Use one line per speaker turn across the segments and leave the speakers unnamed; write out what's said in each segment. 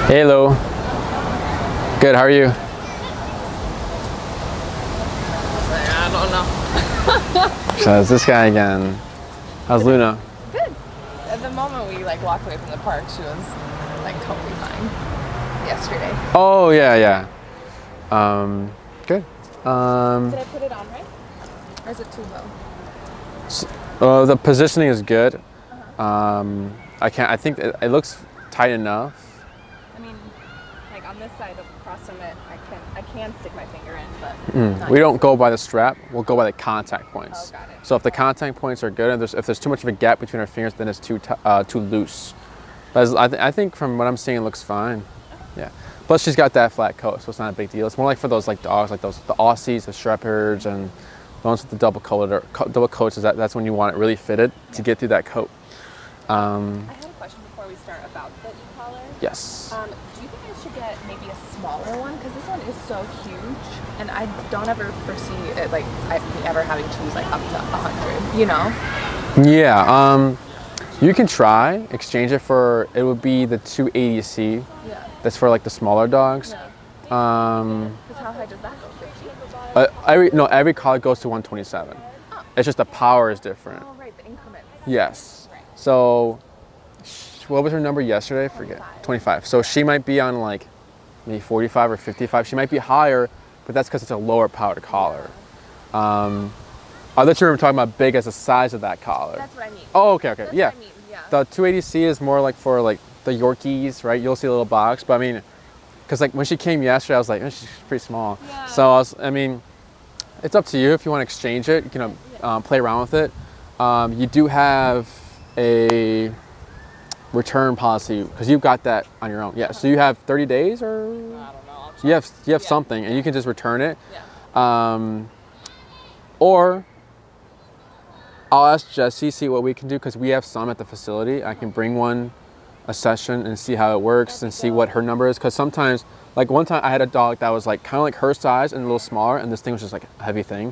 Hello. Good, how are you?
I don't know.
So it's this guy again. How's Luna?
Good. At the moment we walked away from the park, she was totally fine yesterday.
Oh, yeah. Good.
Did I put it on right? Or is it too low?
The positioning is good. I think it looks tight enough.
I mean, on this side across from it, I can stick my finger in, but
We don't go by the strap, we'll go by the contact points.
Oh, got it.
So if the contact points are good, and if there's too much of a gap between our fingers, then it's too loose. But I think from what I'm seeing, it looks fine. Yeah. Plus she's got that flat coat, so it's not a big deal. It's more like for those dogs, the Aussies, the Shepherds, and the ones with the double coats. That's when you want it really fitted to get through that coat.
I had a question before we start about the e-collar.
Yes.
Do you think I should get maybe a smaller one? Because this one is so huge, and I don't ever foresee it me ever having to use up to 100. You know?
Yeah. You can try exchange it for. It would be the 280C.
Yeah.
That's for the smaller dogs.
Yeah. Because how high does that go? 50?
Every collar goes to 127.
Oh.
It's just the power is different.
Oh, right, the increments.
Yes.
Right.
So, what was her number yesterday? I forget. 25. So she might be on maybe 45 or 55. She might be higher, but that's because it's a lower powered collar. I thought you were talking about big as the size of that collar.
That's what I mean.
Oh, okay.
That's
Yeah.
what I mean, yeah.
The 280C is more for the Yorkies, right? You'll see a little box, but I mean, because when she came yesterday, I was like, she's pretty small.
Yeah.
So it's up to you if you want to exchange it. You can play around with it. You do have a return policy because you've got that on your own. Yeah. So you have 30 days, or
I don't know.
you have something, and you can just return it.
Yeah.
Or I'll ask Jesse, see what we can do, because we have some at the facility. I can bring a session and see how it works and see what her number is. Because sometimes, one time I had a dog that was kind of like her size and a little smaller, and this thing was just a heavy thing.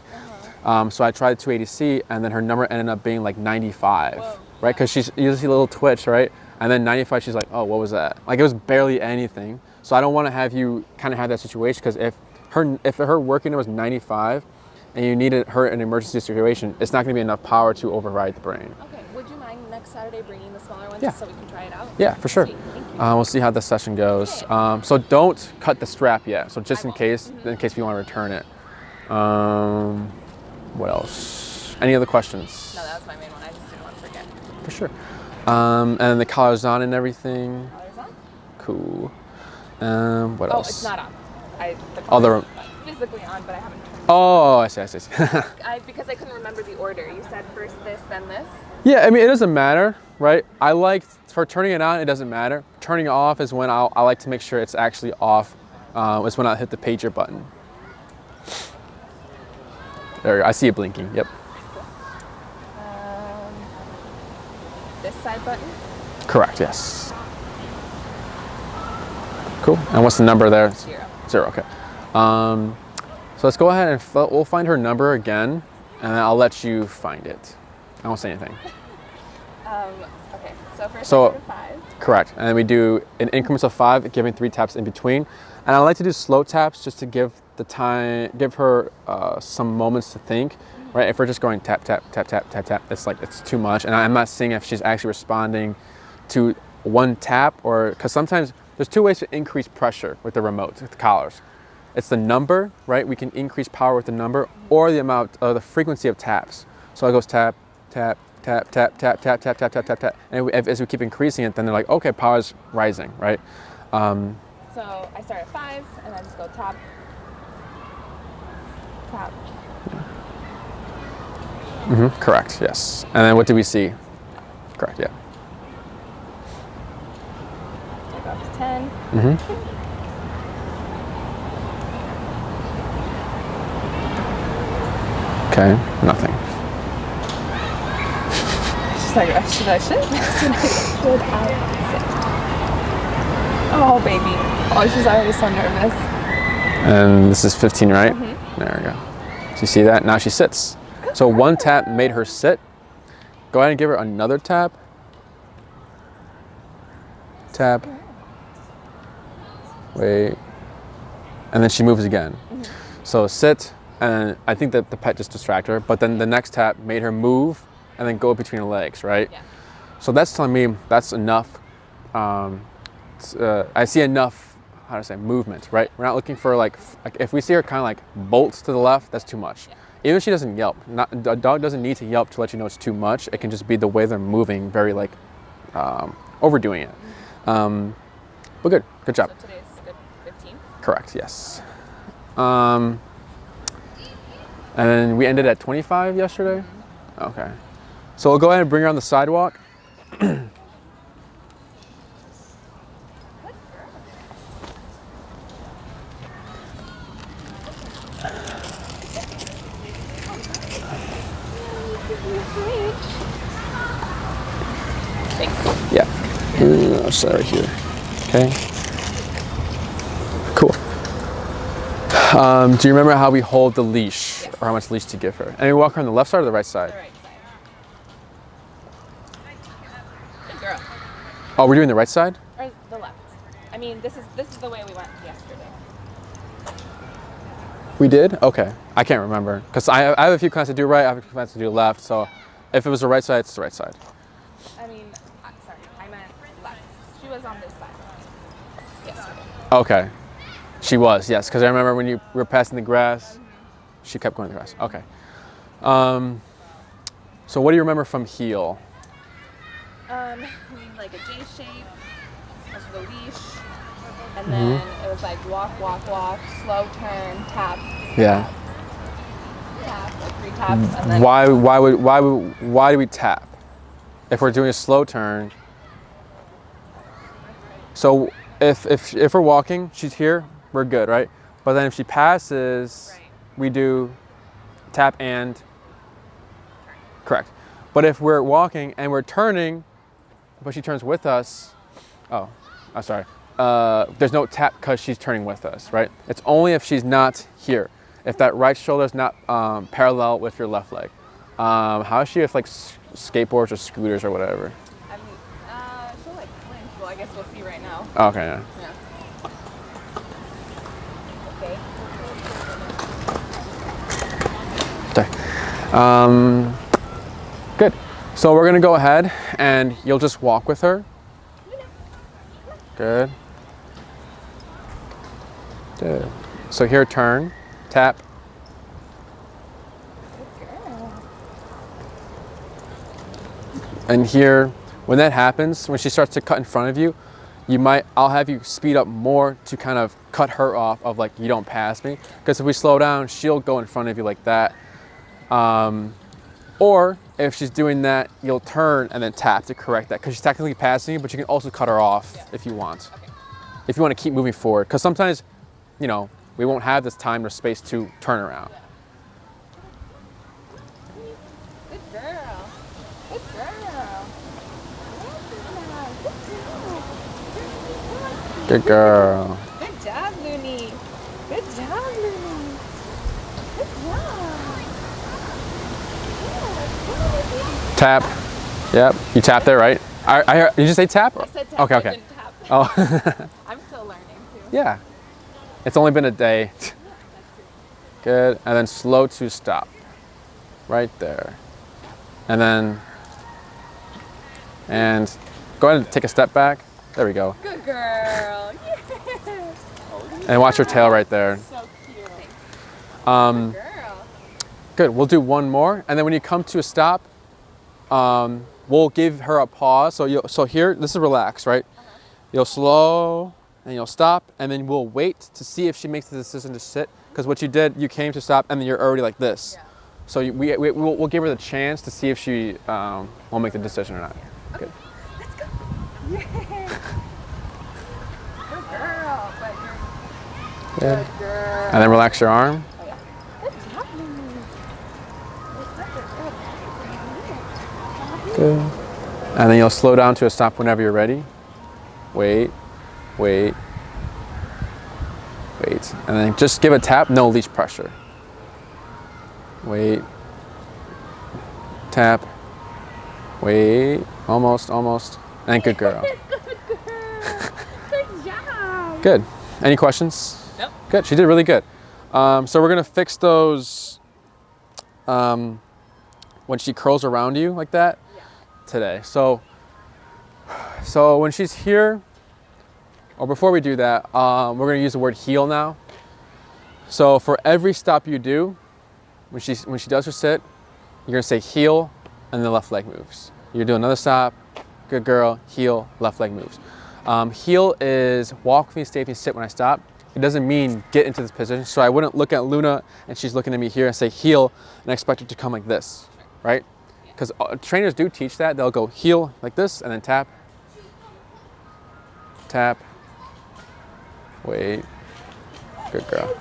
So I tried 280C, and then her number ended up being 95,
Whoa.
right? Because you see a little twitch, right? And then 95, she's like, oh, what was that? It was barely anything. So I don't want to have you kind of have that situation, because if her working number was 95, and you needed her in an emergency situation, it's not going to be enough power to override the brain.
Okay. Would you mind next Saturday bringing the smaller one just so we can try it out?
Yeah, for sure.
Sweet. Thank you.
We'll see how the session goes. So don't cut the strap yet. So just in case we want to return it. What else? Any other questions?
No, that was my main one. I just didn't want to forget.
For sure. And then the collar's on and everything.
Collar's on?
Cool. What
Oh,
else?
it's not on. The
Other.
physically on, but I haven't turned it
Oh, I see.
because I couldn't remember the order. You said first this, then this?
Yeah, I mean, it doesn't matter, right? For turning it on, it doesn't matter. Turning it off is when I like to make sure it's actually off. Is when I hit the pager button. There, I see it blinking. Yep.
This side button?
Correct. Yes. Cool. And what's the number there?
0.
0. Okay. So let's go ahead and we'll find her number again, and then I'll let you find it. I won't say anything.
Okay. So first
So-
I go to 5.
Correct. And then we do in increments of 5, giving 3 taps in between. And I like to do slow taps just to give her some moments to think. Right? If we're just going tap, tap, tap, tap, tap, tap, it's too much. And I'm not seeing if she's actually responding to one tap, or because sometimes there's 2 ways to increase pressure with the remote, with the collars. It's the number, right? We can increase power with the number, or the amount, the frequency of taps. So it goes tap, tap, tap, tap, tap, tap, tap, tap, tap, tap, tap. And as we keep increasing it, then they're like, okay, power's rising, right?
So I start at 5, and I just go tap, tap.
Correct, yes. And then what do we see? Correct, yeah.
I go up to 10.
Okay, nothing.
She's like, should I sit? Oh, baby. Oh, she's already so nervous.
And this is 15, right? There we go. So you see that? Now she sits. So one tap made her sit. Go ahead and give her another tap. Tap. wait, and then she moves again. So sit, and I think that the pet just distracted her, but then the next tap made her move and then go between her legs, right?
Yeah.
So that's telling me that's enough. I see enough, how to say, movement, right? We're not looking for like if we see her kind of like bolts to the left, that's too much. Yeah. Even if she doesn't yelp, a dog doesn't need to yelp to let you know it's too much. It can just be the way they're moving, very like overdoing it. But good job.
So today's good 15?
Correct, yes. And then we ended at 25 yesterday? Okay. So we'll go ahead and bring her on the sidewalk.
Thanks.
Yeah. I'll set right here. Okay. Cool. Do you remember how we hold the leash,
Yes.
or how much leash to give her? And we walk her on the left side or the right side?
The right side. Good girl.
Oh, we're doing the right side?
Or the left. I mean, this is the way we went yesterday.
We did? Okay. I can't remember. Because I have a few clients to do right, I have a few clients to do left. So if it was the right side, it's the right side.
I mean, sorry, I meant left. She was on this side yesterday.
Okay. She was, yes. Because I remember when you were passing the grass, she kept going to the grass. Okay. So what do you remember from heel?
Like a J shape, was the leash, and then it was like walk, walk, walk, slow turn, tap,
Yeah.
tap, like 3 taps, and then
Why do we tap? If we're doing a slow turn. So if we're walking, she's here, we're good, right? But then if she passes,
Right.
we do tap and correct. But if we're walking and we're turning, but she turns with us, oh, I'm sorry. There's no tap because she's turning with us, right? It's only if she's not here. If that right shoulder is not parallel with your left leg. How is she with like skateboards or scooters or whatever?
I mean, she'll like flinch. Well, I guess we'll see right now.
Okay, yeah.
Yeah. Okay.
Okay. Good. So we're gonna go ahead and you'll just walk with her. Good. Good. So here, turn, tap.
Good girl.
And here, when that happens, when she starts to cut in front of you, I'll have you speed up more to kind of cut her off of like, you don't pass me. Because if we slow down, she'll go in front of you like that. Or if she's doing that, you'll turn and then tap to correct that. Because she's technically passing you, but you can also cut her off if you want.
Okay.
If you want to keep moving forward. Because sometimes, you know, we won't have this time or space to turn around.
Good girl. Good girl.
Good girl.
Good job, Looney. Good job, Looney. Good job.
Tap. Yep. You tap there, right? I heard, did you just say tap?
I said tap.
Okay,
I
okay.
didn't tap.
Oh.
I'm still learning too.
Yeah. It's only been a day. Good. And then slow to stop. Right there. And then, and go ahead and take a step back. There we go.
Good girl. Yeah.
And watch her tail right there.
So cute.
Um,
Good girl.
Good. We'll do one more. And then when you come to a stop, we'll give her a pause. So here, this is relax, right? You'll slow and you'll stop, and then we'll wait to see if she makes the decision to sit. Because what you did, you came to stop, and then you're already like this.
Yeah.
So we'll give her the chance to see if she will make the decision or not. Good.
Let's go. Yeah. Good girl. But you're
Good.
good girl.
And then relax your arm.
Oh, yeah. Good job, Looney. You're such a good.
Good. And then you'll slow down to a stop whenever you're ready. Wait, wait, wait. And then just give a tap, no leash pressure. Wait. Tap. Wait. Almost, almost. And good girl.
Good girl. Good job.
Good. Any questions?
Nope.
Good, she did really good. So we're gonna fix those when she curls around you like that today. So when she's here, or before we do that, we're gonna use the word heel now. So for every stop you do, when she does her sit, you're gonna say heel, and the left leg moves. You do another stop, good girl, heel, left leg moves. Heel is walk with me, stay with me, sit when I stop. It doesn't mean get into this position. So I wouldn't look at Luna and she's looking at me here and say heel and expect her to come like this, right? Because trainers do teach that. They'll go heel like this and then tap, tap, wait, good girl.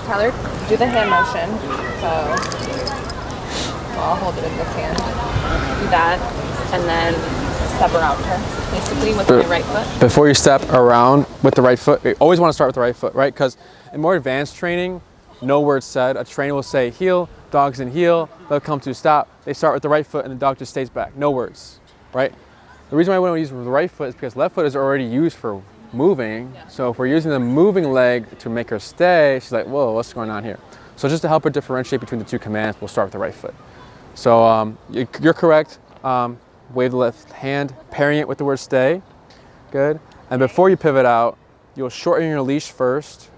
Tyler, do the hand motion. So I'll hold it in this hand. Do that, and then step around her, basically with your right foot.
Before you step around with the right foot, you always want to start with the right foot, right? Because in more advanced training, no words said. A trainer will say heel, dog's in heel, they'll come to stop. They start with the right foot and the dog just stays back. No words, right? The reason why we don't use the right foot is because left foot is already used for moving. So if we're using the moving leg to make her stay, she's like, whoa, what's going on here? So just to help her differentiate between the two commands, we'll start with the right foot. So you're correct. Wave the left hand, pairing it with the word stay. Good. And before you pivot out, you'll shorten your leash first.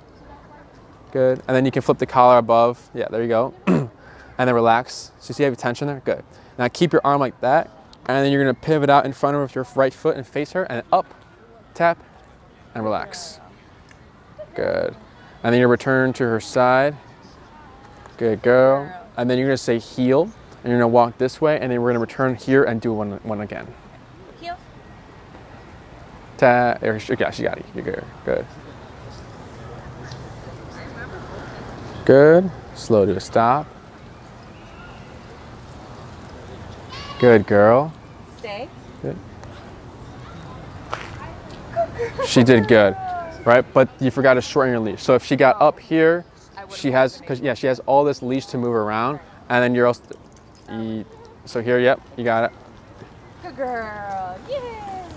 Good. And then you can flip the collar above. Yeah, there you go. And then relax. So you see you have tension there? Good. Now keep your arm like that. And then you're going to pivot out in front of her with your right foot and face her. And up, tap, and relax. Good. And then you return to her side. Good girl. And then you're going to say heel. And you're going to walk this way. And then we're going to return here and do one again.
Heel.
Tap. Yeah, she got it. You're good. Good. Good. Slow to a stop. Good girl.
Stay.
Good. She did good, right? But you forgot to shorten your leash. So if she got up here, she has all this leash to move around, and then you're also, so here, yep, you got it.
Good girl. Yeah.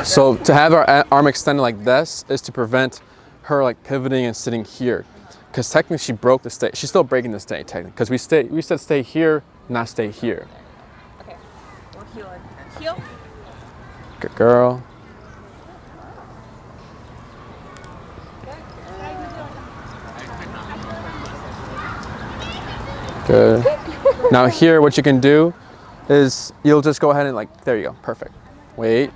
So to have our arm extended like this is to prevent her like pivoting and sitting here. Because technically she broke the stay. She's still breaking the stay technically. Because we said stay here, not stay here.
Okay. We'll heel it. Heel.
Good girl. Good. Now here, what you can do is you'll just go ahead and like, there you go, perfect. Wait.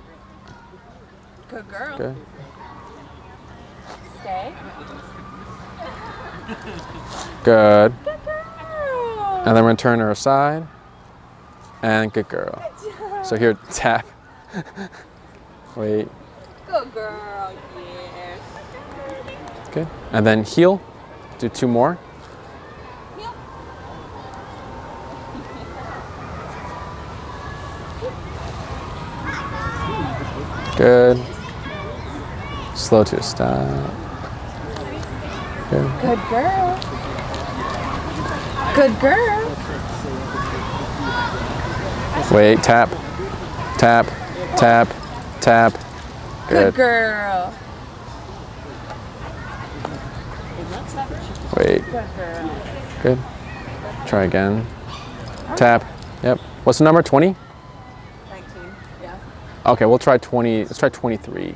Good girl.
Good.
Stay.
Good.
Good girl.
And then we're gonna turn her aside. And good girl.
Good job.
So here, tap. Wait.
Good girl. Yes.
Okay. And then heel. Do two more.
Heel.
Good. Slow to a stop. Good.
Good girl. Good girl.
Wait, tap. Tap. Tap. Tap.
Good
Good.
girl.
Wait.
Good girl.
Good. Try again. Tap. Yep. What's the number? 20?
19. Yeah.
Okay, we'll try 20. Let's try 23.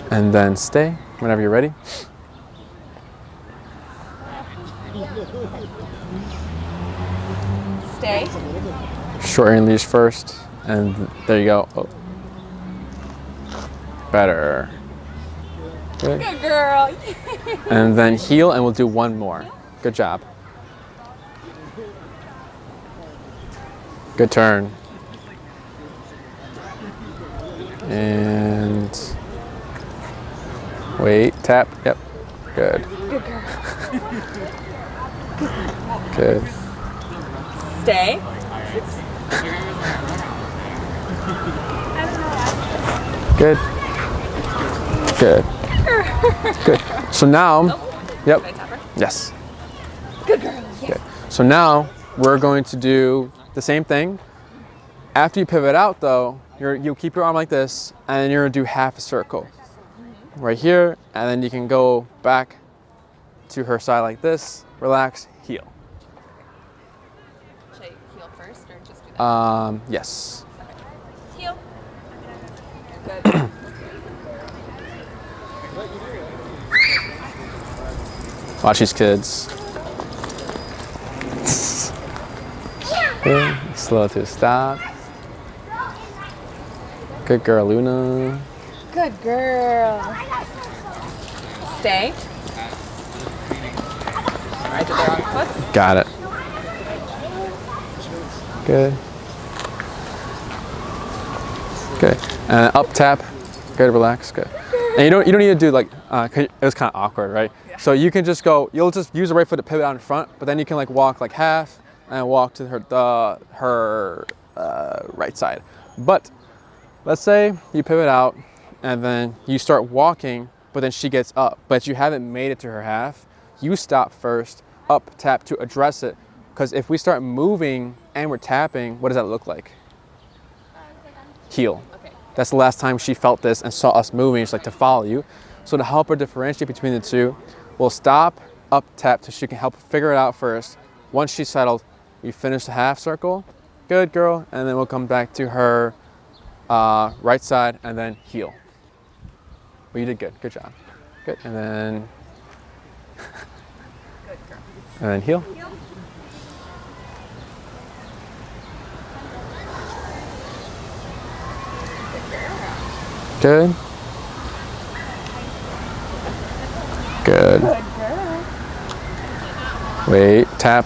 And then stay whenever you're ready.
Stay.
Shorten leash first, and there you go. Oh. Better. Good.
Good girl.
And then heel, and we'll do one more. Good job. Good turn. And wait, tap. Yep. Good.
Good girl.
Good.
Stay.
Good. Good. Good. So now, yep.
Can I tap her?
Yes.
Good girl. Yeah.
Good. So now we're going to do the same thing. After you pivot out though, you'll keep your arm like this, and then you're gonna do half a circle. Right here, and then you can go back to her side like this, relax, heel.
Should I heel first or just do that?
Yes.
Okay. Heel. Good.
Watch these kids. Good. Slow to a stop. Good girl, Luna.
Good girl. Stay. I did the wrong foot.
Got it. Good. Good. And up tap. Good, relax, good. And you don't need to do like, 'cause it was kind of awkward, right?
Yeah.
So you can just go, you'll just use the right foot to pivot out in front, but then you can like walk like half and walk to her right side. But let's say you pivot out and then you start walking, but then she gets up, but you haven't made it to her half. You stop first, up, tap to address it. Because if we start moving and we're tapping, what does that look like? Heel.
Okay.
That's the last time she felt this and saw us moving. She's like, to follow you. So to help her differentiate between the two, we'll stop, up, tap, so she can help figure it out first. Once she's settled, we finish the half circle. Good girl. And then we'll come back to her right side and then heel. Well, you did good. Good job. Good. And then,
Good girl.
and then heel. Good. Good.
Good girl.
Wait, tap.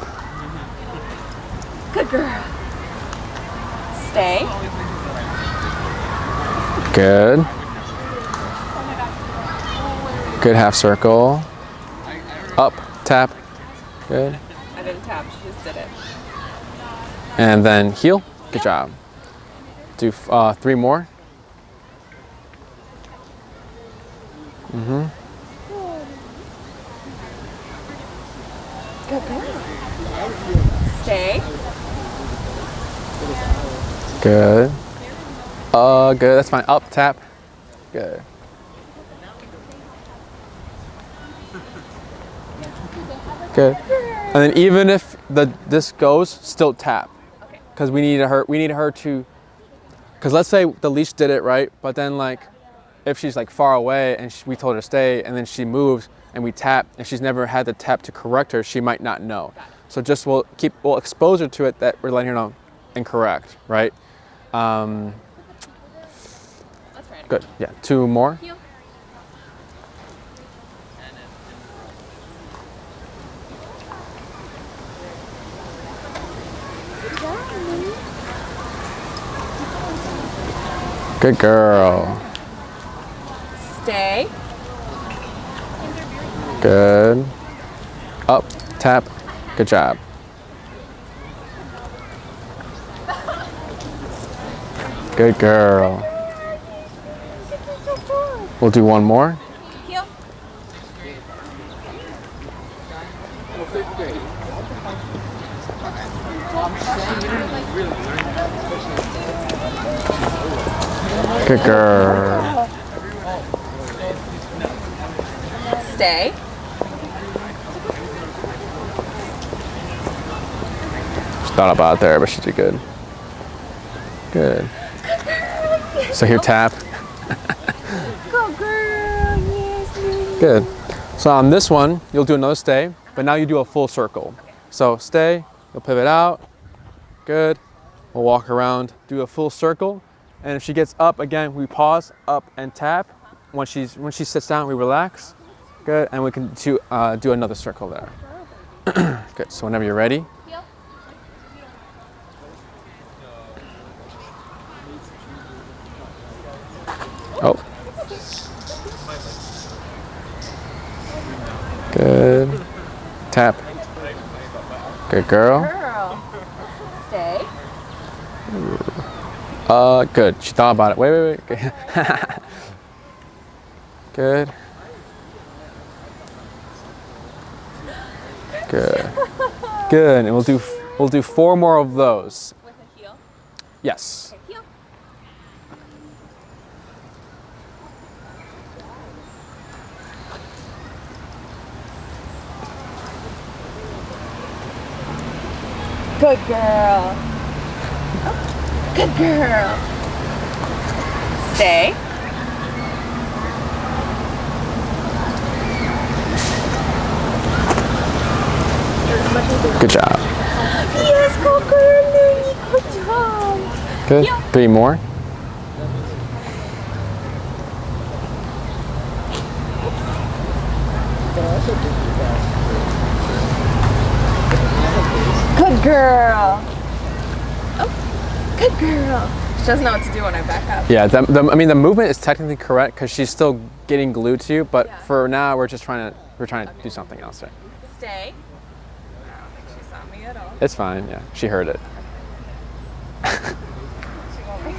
Good girl. Stay.
Good. Good half circle. Up, tap. Good.
I didn't tap, she just did it.
And then heel. Good job. Do 3 more.
Good girl. Stay.
Good. Good. That's fine. Up, tap. Good. Good. And then even if this goes, still tap.
Okay.
Because we need her to. Because let's say the leash did it right, but then like, if she's like far away and we told her to stay, and then she moves and we tap, and she's never had the tap to correct her, she might not know. So just we'll expose her to it that we're letting her know incorrect, right?
Let's try it.
Good. Yeah. 2 more.
Heel.
Good girl.
Stay.
Good. Up, tap. Good job. Good girl. We'll do 1 more.
Heel.
Good girl.
Stay.
She thought about it there, but she did good. Good. So here, tap.
Go girl. Yes, Lily.
Good. So on this one, you'll do another stay, but now you do a full circle. So stay, you'll pivot out. Good. We'll walk around, do a full circle. And if she gets up again, we pause, up and tap. When she sits down, we relax. Good. And we can do another circle there. Good. So whenever you're ready.
Heel.
Oh. Good. Tap. Good girl.
Girl. Stay.
Good. She thought about it. Wait. Okay. Good. Good. Good. And we'll do 4 more of those. Yes.
Okay, heel. Good girl. Oh, good girl. Stay.
Good job.
Yes, good girl. Good job.
Good.
Yeah.
3 more.
Good girl. Oh, good girl. She doesn't know what to do when I back up.
Yeah, I mean the movement is technically correct because she's still getting glued to you, but for now we're just trying to do something else. Right?
Stay. I don't think she saw me at all.
It's fine. Yeah, she heard it.
She won't make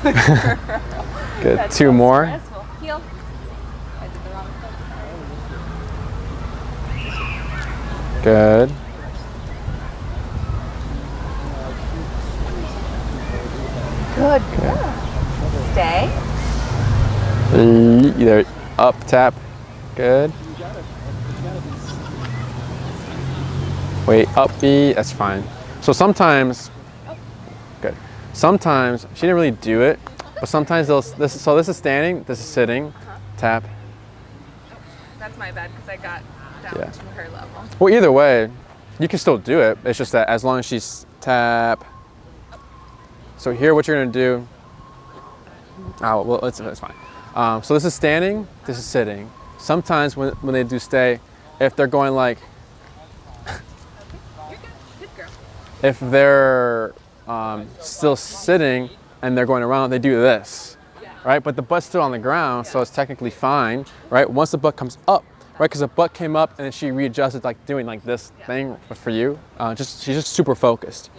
contact.
Good.
That's
2
so
more.
stressful. Heel. I did the wrong thing.
Good.
Good girl. Stay.
Either up, tap. Good. Wait, up, B. That's fine. So sometimes, good. Sometimes she didn't really do it, but sometimes this is standing, this is sitting, tap.
That's my bad because I got down
Yeah.
to her level.
Well, either way, you can still do it. It's just that as long as she's tap. So here, what you're gonna do? Oh, well, it's fine. So this is standing, this is sitting. Sometimes when they do stay, if they're going like,
You're good. Good girl.
if they're still sitting and they're going around, they do this, right? But the butt's still on the ground, so it's technically fine, right? Once the butt comes up, right? Because the butt came up and then she readjusted, like doing like this thing for you. She's just super focused.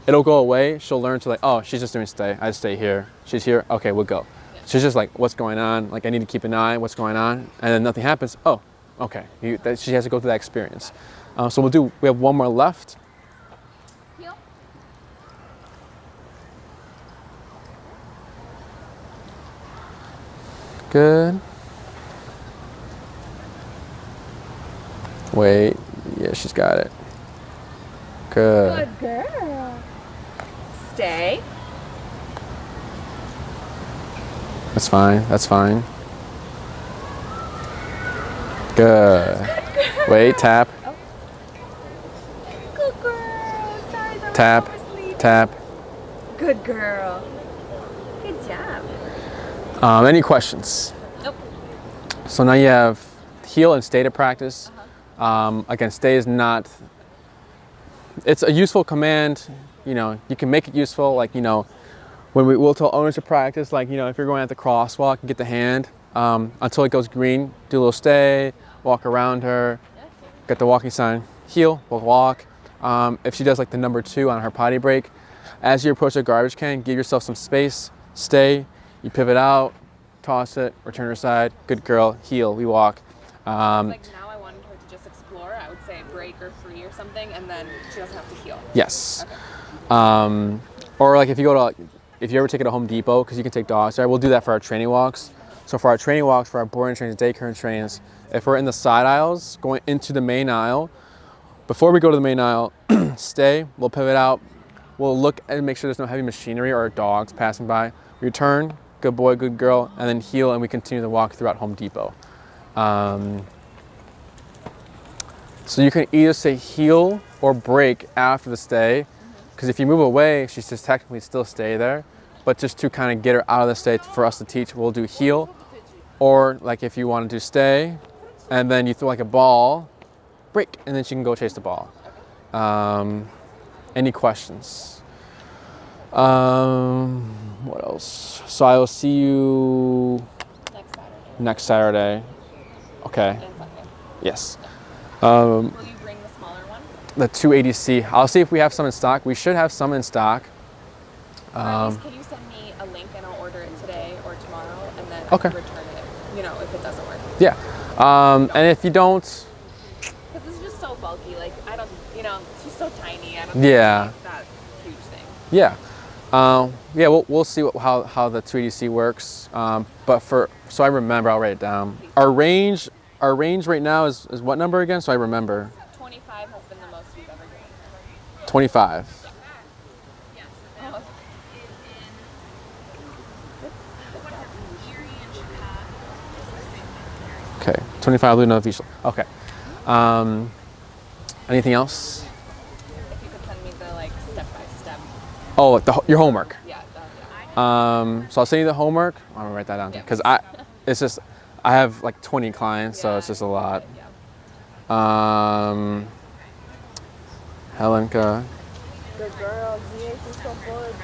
It'll go away. She'll learn to like, oh, she's just doing stay. I just stay here. She's here. Okay, we'll go. She's just like, what's going on? Like, I need to keep an eye. What's going on? And then nothing happens. Oh, okay. She has to go through that experience. So we have 1 more left.
Heel.
Good. Wait. Yeah, she's got it. Good.
Good girl. Stay.
That's fine. That's fine. Good. Wait, tap,
Good girl. Sorry, that
tap,
was oversleep.
tap.
Good girl. Good job.
Any questions?
Nope.
So now you have heel and stay to practice. Again, stay is not, it's a useful command. You know, you can make it useful. Like, you know, when we'll tell owners to practice, like, you know, if you're going at the crosswalk and get the hand until it goes green, do a little stay, walk around her, get the walking sign, heel, we'll walk. If she does like the number 2 on her potty break, as you approach the garbage can, give yourself some space, stay, you pivot out, toss it, return her side, good girl, heel, we walk.
Like now I wanted her to just explore. I would say break or free or something, and then she doesn't have to heel.
Yes.
Okay.
Or like if you ever take it to Home Depot, because you can take dogs there, we'll do that for our training walks. So for our training walks, for our boarding trains, daycare trains, if we're in the side aisles, going into the main aisle, before we go to the main aisle, stay, we'll pivot out, we'll look and make sure there's no heavy machinery or dogs passing by, return, good boy, good girl, and then heel, and we continue to walk throughout Home Depot. So you can either say heel or break after the stay, because if you move away, she's just technically still stay there, but just to kind of get her out of the state for us to teach, we'll do heel, or like if you want to do stay, and then you throw like a ball, break, and then she can go chase the ball. Any questions? What else? So I will see you next Saturday. Okay.
And Sunday.
Yes.
Will you bring the smaller one?
The 280C. I'll see if we have some in stock. We should have some in stock.
Or at least can you send me a link and I'll order it today or tomorrow, and then I
Okay.
can return it, you know, if it doesn't work.
Yeah. And if you don't,
Because this is just so bulky. Like, I don't, you know, she's so tiny. I don't
Yeah.
think it's that huge thing.
yeah. Yeah, we'll see how the 280C works. But so I remember, I'll write it down. Our range right now is what number again? So I remember.
25 has been the most we've ever gained.
25.
Oh.
Okay, 25 Luna Visual. Okay. Anything else?
If you could send me the like step by step.
Oh, your homework.
Yeah.
So I'll send you the homework. I'm gonna write that down because I have like 20 clients, so it's just a lot.
Yeah.
Helenka.
Good girl.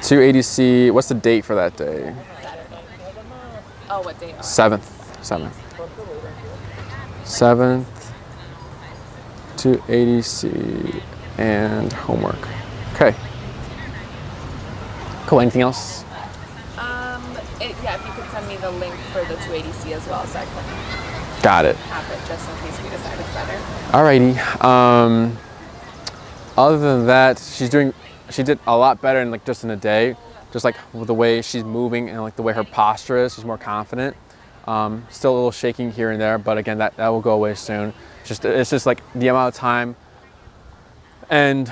280C. What's the date for that day?
Oh, what date?
7th. 7th. 280C and homework. Okay. Cool. Anything else?
Yeah, if you could send me the link for the 280C as well, so I can
Got it.
have it just in case we decide it's better.
Alrighty. Other than that, she did a lot better in like just in a day. Just like with the way she's moving and like the way her posture is, she's more confident. Still a little shaking here and there, but again, that will go away soon. It's just like the amount of time and